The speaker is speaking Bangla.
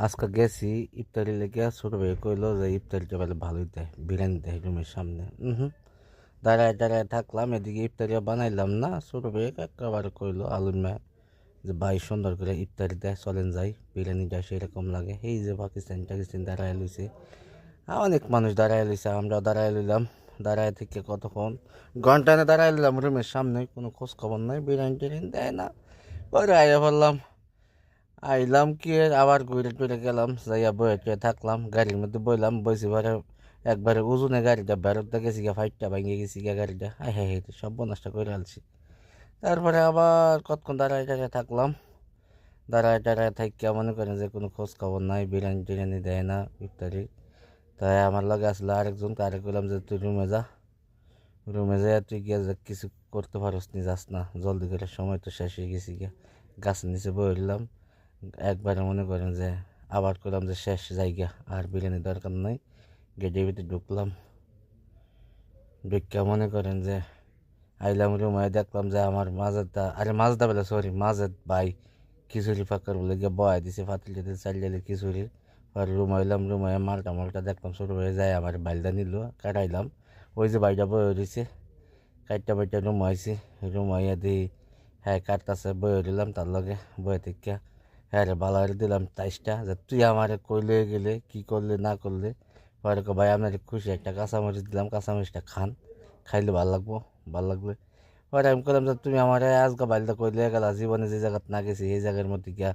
আজকে গেছি ইফতারি লেগে ছোট ভাই কইলো যে ইফতারিটা বেলা ভালোই দেয়, বিরিয়ানি দেয় রুমের সামনে। দাঁড়ায় দাঁড়ায় থাকলাম, এদিকে ইফতারিও বানাইলাম না। ছোট ভাই একেবারে কইলো আলুমা যে ভাই সুন্দর করে ইফতারি দেয়, চলেন যাই, বিরিয়ানিটা সেরকম লাগে। এই যে পাকিস্তান টাকিস্তান দাঁড়ায় লইছে, অনেক মানুষ দাঁড়ায় লইছে, আমরাও দাঁড়ায় লইলাম। দাঁড়ায় থেকে কতক্ষণ ঘন্টানে দাঁড়ায় লইলাম রুমের সামনে, কোনো খোঁজ খবর নাই, বিরিয়ানি টিরিয়ানি দেয় না। পরে আইয়া বললাম, আইলাম কি আবার ঘুরে টুরে গেলাম, যাইয়া বয়ে টয়ে থাকলাম, গাড়ির মধ্যে বইলাম, বইছি পরে একবারে ওজনে গাড়িটা বেরোতে গেছি গিয়া, ফাইটটা ভাঙিয়ে গেছি গিয়া গাড়িটা, হ্যাঁ হ্যাঁ হ্যাঁ সব নষ্ট করে আলছি। তারপরে আবার কতক্ষণ দাঁড়ায় টাড়ায় থাকলাম। দাঁড়ায় টাড়ায় থাইকা মনে করেন যে কোনো খোঁজ খবর নাই, বিরিয়ানি টিরিয়ানি দেয় না ইফতারি। তাই আমার লগে আসলে আরেকজন, তারে বললাম যে তুই রুমে যা, রুমে যাই, তুই গিয়া যে কিছু করতে পারস নি, যাস না জলদি করে, সময় তো শেষ হয়ে গেছি গিয়া। গাছের নিচে বইলাম, একবারে মনে করেন যে আবার করলাম যে শেষ জায়গা, আর বিরিয়ানির দরকার নাই। গেটের ভিতরে ঢুকলাম, ঢুকিয়া মনে করেন যে আইলাম রুমে, দেখলাম যে আমার মাঝেরটা, আরে মাঝদা বেলা সরি মাঝের ভাই খিচুড়ি ফাঁকার বলে গিয়ে বয়া দিছে পাতিল টাতিল চালিয়ে খিচুড়ি। আর রুম আইলাম, রুমে মালটা মালটা দেখলাম, ছোটো হয়ে যায় আমার বাইলটা নিল, কাটাইলাম। ওই যে বাইটা বয়ে রয়েছে, কাটটা বাইটা রুম আইছি, রুম আইয়া দিই হ্যাঁ কাটতাছে, বয়ে দিলাম তার লগে, বয়ে থেকে হ্যাঁ রে ভালো করে দিলাম টাইসটা, যে তুই আমারে কইলে গেলে কি করলে না করলে। পরে ভাই আপনার খুশি একটা কাঁচামরিচ দিলাম, কাঁচামরিচটা খান, খাইলে ভালো লাগবো, ভালো লাগবে। পরে আমি করলাম যে তুমি আমার আজকে বাইলটা কইলে গেলা, জীবনে যে জায়গাতে না গেছি এই জায়গার মধ্যে গিয়া